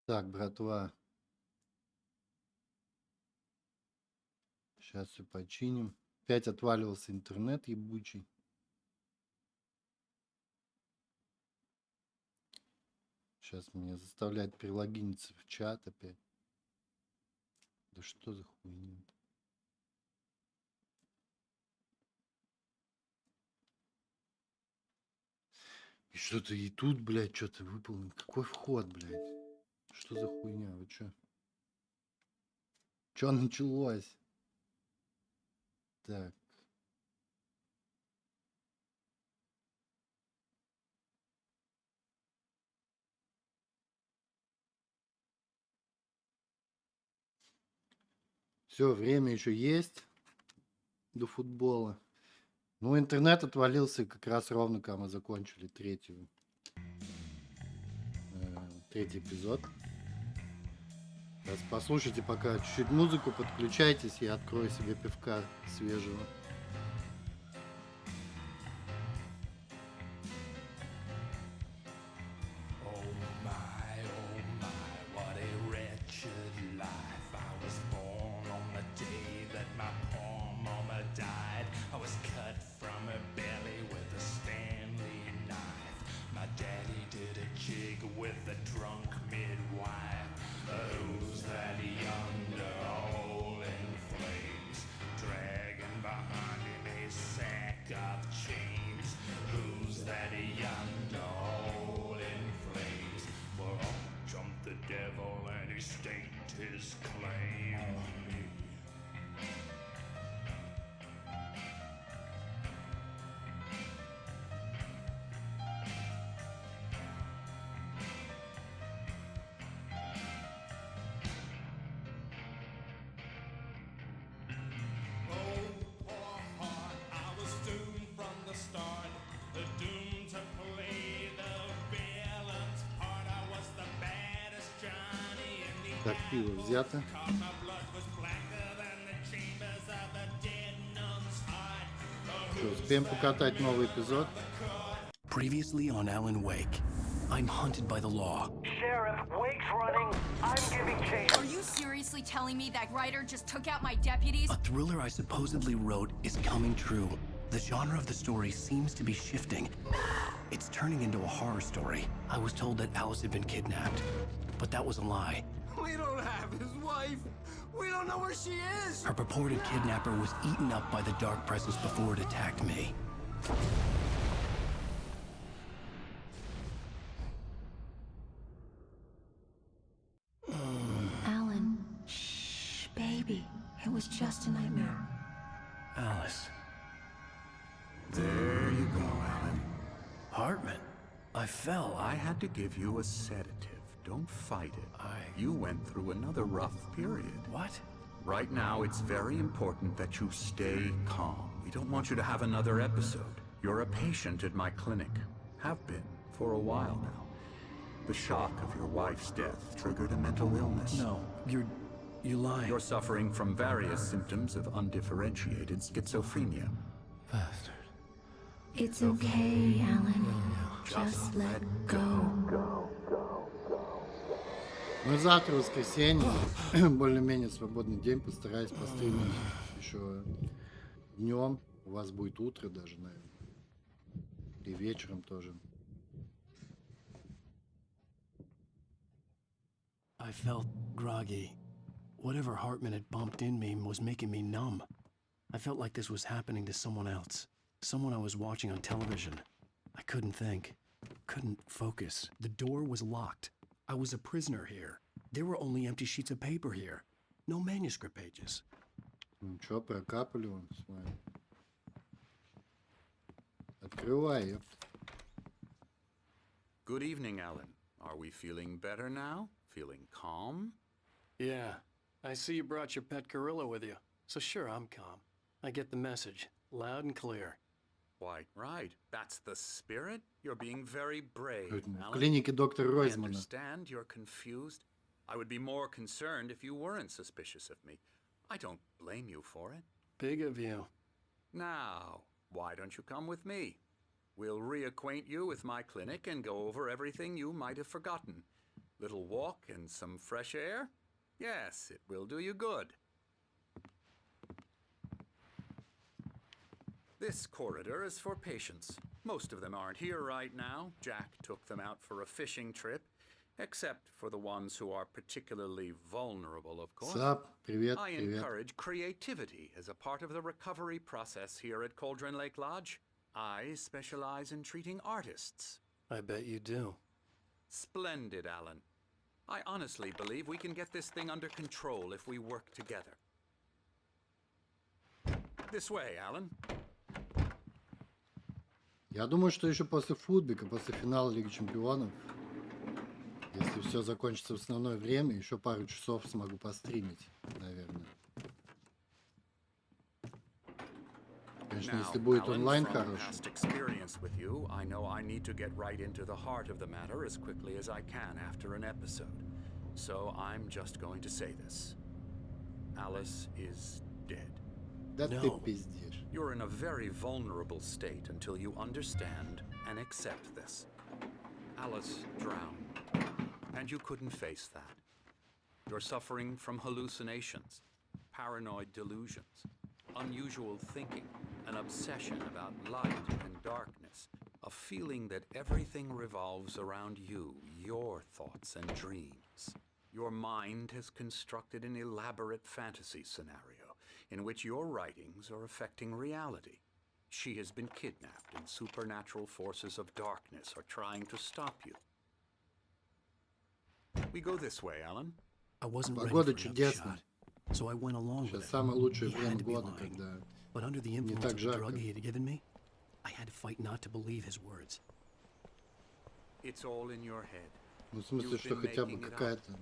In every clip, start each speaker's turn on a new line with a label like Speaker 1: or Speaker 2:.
Speaker 1: Так, братва, сейчас все починим. Опять отваливался интернет ебучий. Сейчас меня заставляет перелогиниться в чат опять. Да что за хуйня? И что-то и тут, блядь, что-то выполнено. Какой вход, блядь? Что за хуйня? Вы чё? Чё началось? Так. Все, время еще есть до футбола. Ну, интернет отвалился как раз ровно, когда мы закончили третий эпизод. Сейчас послушайте пока чуть-чуть музыку, подключайтесь, я открою себе пивка свежего. Так, пиво взято. Что, успеем покатать новый эпизод?
Speaker 2: Previously on Alan Wake, I'm hunted by the law.
Speaker 3: Sheriff, Wake's running. I'm giving chase.
Speaker 4: Are you seriously telling me that writer just took out my deputies?
Speaker 2: A thriller I supposedly wrote is coming true. The genre of the story seems to be shifting. It's turning into a horror story. I was told that Alice had been kidnapped, but that was a lie.
Speaker 5: We don't have his wife. We don't know where she is.
Speaker 2: Her purported kidnapper was eaten up by the dark presence before it attacked me.
Speaker 6: Alan, shh, baby. It was just a nightmare.
Speaker 2: Alice.
Speaker 5: There you go, Alan.
Speaker 2: Hartman. I fell.
Speaker 5: I had to give you a sedative. Don't fight it. You went through another rough period.
Speaker 2: What?
Speaker 5: Right now, it's very important that you stay calm. We don't want you to have another episode. You're a patient at my clinic. Have been for a while now. The shock of your wife's death triggered a mental illness.
Speaker 2: No, you're lying.
Speaker 5: You're suffering from various symptoms of undifferentiated schizophrenia.
Speaker 2: Bastard.
Speaker 6: It's okay, Alan. Just let go.
Speaker 1: Ну, завтра воскресенье, более-менее свободный день, постараюсь постримить еще днем. У вас будет утро даже, наверное. И вечером тоже.
Speaker 2: I felt groggy. Whatever Hartman had bumped in me was making me numb. I felt like this was happening to someone else. Someone I was watching on television. I couldn't think. Couldn't focus. The door was locked. I was a prisoner here. There were only empty sheets of paper here. No manuscript pages.
Speaker 1: Ну что, прокапали вон с вами. Открывай, ёпт.
Speaker 5: Good evening, Alan. Are we feeling better now? Feeling calm?
Speaker 2: Yeah. I see you brought your pet gorilla with you. So sure, I'm calm. I get the message. Loud and clear.
Speaker 5: Why, right. That's the spirit. You're being very brave,
Speaker 1: В
Speaker 5: Alan.
Speaker 1: клинике доктора
Speaker 5: I
Speaker 1: Ройзмана.
Speaker 5: understand you're confused. I would be more concerned if you weren't suspicious of me. I don't blame you for it.
Speaker 2: Big of you.
Speaker 5: Now, why don't you come with me? We'll reacquaint you with my clinic and go over everything you might have forgotten. Little walk and some fresh air? Yes, it will do you good. This corridor is for patients. Most of them aren't here right now. Jack took them out for a fishing trip, except for the ones who are particularly vulnerable, of course.
Speaker 1: Сап, привет,
Speaker 5: I
Speaker 1: привет.
Speaker 5: encourage creativity as a part of the recovery process here at Cauldron Lake Lodge. I specialize in treating artists.
Speaker 2: I bet you do.
Speaker 5: Splendid, Alan. I honestly believe we can get this thing under control if we work together. This way, Alan.
Speaker 1: Я думаю, что еще после футбика, после финала Лиги Чемпионов, если все закончится в основное время, еще пару часов смогу постримить, наверное. Конечно, если будет онлайн хороший.
Speaker 5: Past experience with you, I know I need to get right into the heart of the matter as quickly as I can after an episode. So I'm just going to say this. Alice is dead.
Speaker 1: Да ты
Speaker 2: No.
Speaker 1: пиздишь.
Speaker 5: You're in a very vulnerable state until you understand and accept this. Alice drowned, and you couldn't face that. You're suffering from hallucinations, paranoid delusions, unusual thinking, an obsession about light and darkness, a feeling that everything revolves around you, your thoughts and dreams. Your mind has constructed an elaborate fantasy scenario in which your writings are affecting reality. She has been kidnapped, and supernatural forces of darkness are trying to stop you. We go this way, Alan.
Speaker 2: I wasn't ready
Speaker 1: Погода
Speaker 2: for an
Speaker 1: чудесная.
Speaker 2: upshot, so I went along with
Speaker 1: Сейчас
Speaker 2: it.
Speaker 1: самое лучшее
Speaker 2: He had
Speaker 1: время
Speaker 2: to be
Speaker 1: года,
Speaker 2: lying.
Speaker 1: когда
Speaker 2: But under the
Speaker 1: не
Speaker 2: influence
Speaker 1: так
Speaker 2: of the
Speaker 1: жарко.
Speaker 2: drug he had given me, I had to fight not to believe his words.
Speaker 5: It's all in your head.
Speaker 1: Ну, в смысле,
Speaker 5: You've
Speaker 1: что
Speaker 5: been
Speaker 1: хотя бы
Speaker 5: making it up.
Speaker 1: какая-то...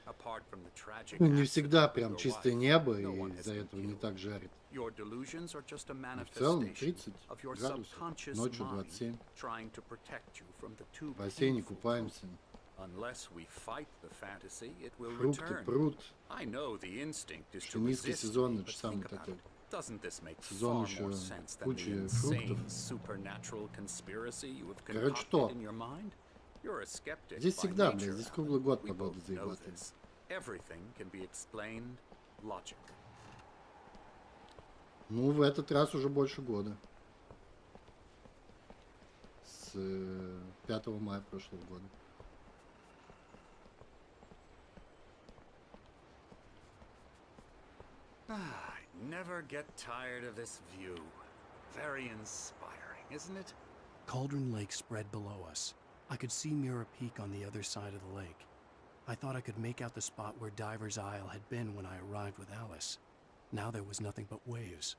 Speaker 5: Apart from the tragic
Speaker 1: Ну, не
Speaker 5: accident
Speaker 1: всегда
Speaker 5: with
Speaker 1: прям
Speaker 5: your
Speaker 1: чистое
Speaker 5: wife,
Speaker 1: небо,
Speaker 5: no
Speaker 1: и
Speaker 5: one has
Speaker 1: из-за
Speaker 5: been
Speaker 1: этого не
Speaker 5: killed.
Speaker 1: так жарит.
Speaker 5: Your delusions are just a
Speaker 1: В целом
Speaker 5: manifestation
Speaker 1: 30
Speaker 5: of your
Speaker 1: градусов,
Speaker 5: subconscious
Speaker 1: ночью
Speaker 5: mind
Speaker 1: 27.
Speaker 5: trying to protect you from the too
Speaker 1: В бассейне
Speaker 5: painful
Speaker 1: купаемся,
Speaker 5: truth. Unless we fight the fantasy, it will
Speaker 1: фрукты
Speaker 5: return.
Speaker 1: прут.
Speaker 5: I know the instinct is to
Speaker 1: Пшенический
Speaker 5: resist
Speaker 1: сезон,
Speaker 5: me,
Speaker 1: это
Speaker 5: but
Speaker 1: же самый
Speaker 5: think about
Speaker 1: такой.
Speaker 5: it. Doesn't this make
Speaker 1: Сезон
Speaker 5: far
Speaker 1: еще
Speaker 5: more sense than the
Speaker 1: куча
Speaker 5: insane
Speaker 1: фруктов.
Speaker 5: supernatural conspiracy you have
Speaker 1: Короче,
Speaker 5: concocted
Speaker 1: то.
Speaker 5: in your mind? You're a skeptic
Speaker 1: Здесь
Speaker 5: by
Speaker 1: всегда,
Speaker 5: nature,
Speaker 1: блядь, здесь
Speaker 5: Alan.
Speaker 1: круглый год
Speaker 5: We
Speaker 1: погода
Speaker 5: both know
Speaker 1: заебатая.
Speaker 5: this. Everything can be explained logically.
Speaker 1: Ну, в этот раз уже больше года. С 5 мая прошлого года.
Speaker 5: I never get tired of this view. Very inspiring, isn't it?
Speaker 2: Cauldron Lake spread below us. I could see Mirror Peak on the other side of the lake. I thought I could make out the spot where Diver's Isle had been when I arrived with Alice. Now there was nothing but waves.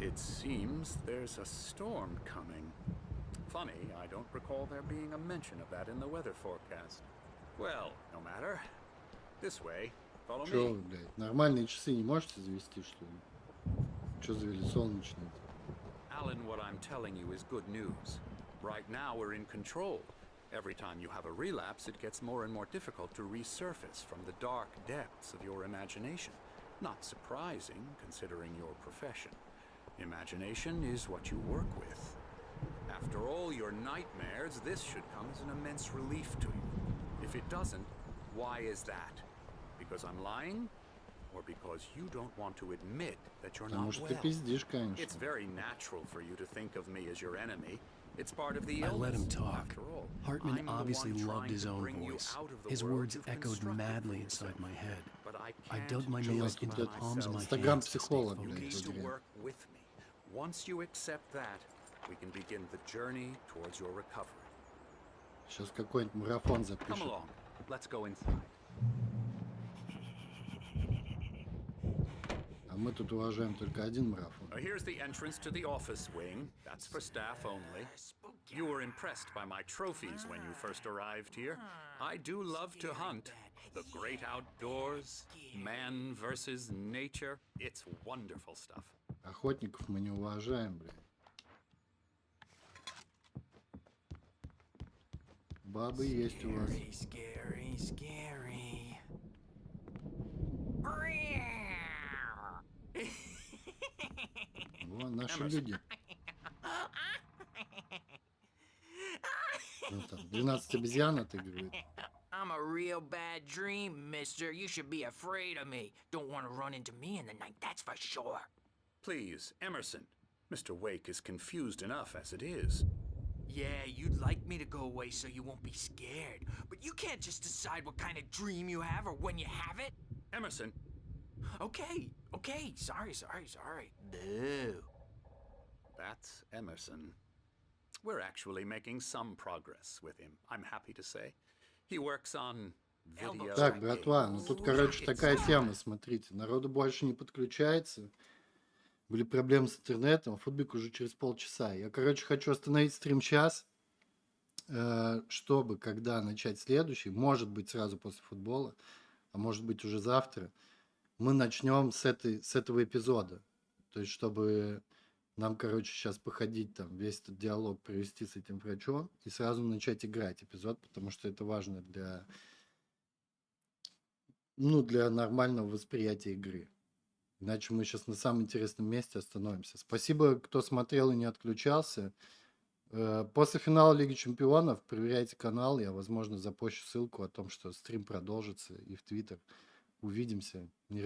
Speaker 5: It seems there's a storm coming. Funny, I don't recall there being a mention of that in the weather forecast. Well, no matter. This way. Follow
Speaker 1: Чё
Speaker 5: me.
Speaker 1: вы, блядь, нормальные часы не можете завести, что ли? Чё завели солнечные?
Speaker 5: Alan, what I'm telling you is good news. Right now we're in control. Every time you have a relapse, it gets more and more difficult to resurface from the dark depths of your imagination. Not surprising, considering your profession. Imagination is what you work with. After all your nightmares, this should come as an immense relief to you. If it doesn't, why is that? Because I'm lying? Or because you don't want to admit that you're
Speaker 1: Потому
Speaker 5: not
Speaker 1: что ты
Speaker 5: well?
Speaker 1: пиздишь, конечно.
Speaker 5: It's very natural for you to think of me as your enemy. It's part of the
Speaker 2: I
Speaker 5: illness.
Speaker 2: let him talk.
Speaker 5: After all,
Speaker 2: Hartman
Speaker 5: I'm the
Speaker 2: obviously
Speaker 5: one
Speaker 2: loved
Speaker 5: trying
Speaker 2: his
Speaker 5: to
Speaker 2: own
Speaker 5: bring you
Speaker 2: voice.
Speaker 5: out of the
Speaker 2: His
Speaker 5: world
Speaker 2: words
Speaker 5: you've
Speaker 2: echoed
Speaker 5: constructed
Speaker 2: madly
Speaker 5: for
Speaker 2: inside
Speaker 5: yourself.
Speaker 2: my head.
Speaker 5: But I
Speaker 2: I
Speaker 5: can't
Speaker 2: dug my
Speaker 5: do
Speaker 2: nails
Speaker 5: it
Speaker 2: into
Speaker 5: by
Speaker 2: the palms of my
Speaker 5: myself.
Speaker 1: Инстаграм
Speaker 2: hands to stay
Speaker 1: психолог,
Speaker 5: You
Speaker 1: блядь,
Speaker 5: need
Speaker 2: focused.
Speaker 5: to
Speaker 1: Адриан.
Speaker 5: work with me. Once you accept that, we can begin the journey towards your recovery.
Speaker 1: Сейчас какой-нибудь марафон
Speaker 5: Come
Speaker 1: запишем.
Speaker 5: along. Let's go inside.
Speaker 1: А мы тут уважаем только один марафон.
Speaker 5: Here's the entrance to the office wing. That's for staff only. You were impressed by my trophies when you first arrived here. I do love to hunt. The great outdoors, man versus nature. It's wonderful stuff.
Speaker 1: Охотников мы не уважаем, блядь. Бабы есть у вас.
Speaker 2: Scary, scary.
Speaker 1: Вон наши люди. Ну, там, 12 обезьян отыгрывает.
Speaker 7: I'm a real bad dream, mister. You should be afraid of me. Don't want to run into me in the night, that's for sure.
Speaker 5: Please, Emerson. Mr. Wake is confused enough as it is.
Speaker 7: Yeah, you'd like me to go away so you won't be scared. But you can't just decide what kind of dream you have or when you have it.
Speaker 5: Emerson,
Speaker 7: Okay. Sorry. Boo.
Speaker 5: that's Emerson. We're actually making some progress with him, I'm happy to say. He works on video
Speaker 1: Так, братва, ну
Speaker 5: games.
Speaker 1: тут, короче, такая тема, смотрите. Народу больше не подключается. Были проблемы с интернетом, футбик уже через полчаса. Я, короче, хочу остановить стрим сейчас, чтобы, когда начать следующий, может быть, сразу после футбола, а может быть, уже завтра, мы начнем с этого эпизода. То есть, чтобы нам, короче, сейчас походить там, весь этот диалог провести с этим врачом и сразу начать играть эпизод, потому что это важно для нормального восприятия игры. Иначе мы сейчас на самом интересном месте остановимся. Спасибо, кто смотрел и не отключался. После финала Лиги Чемпионов проверяйте канал. Я, возможно, запощу ссылку о том, что стрим продолжится, и в Твиттер. Увидимся. Не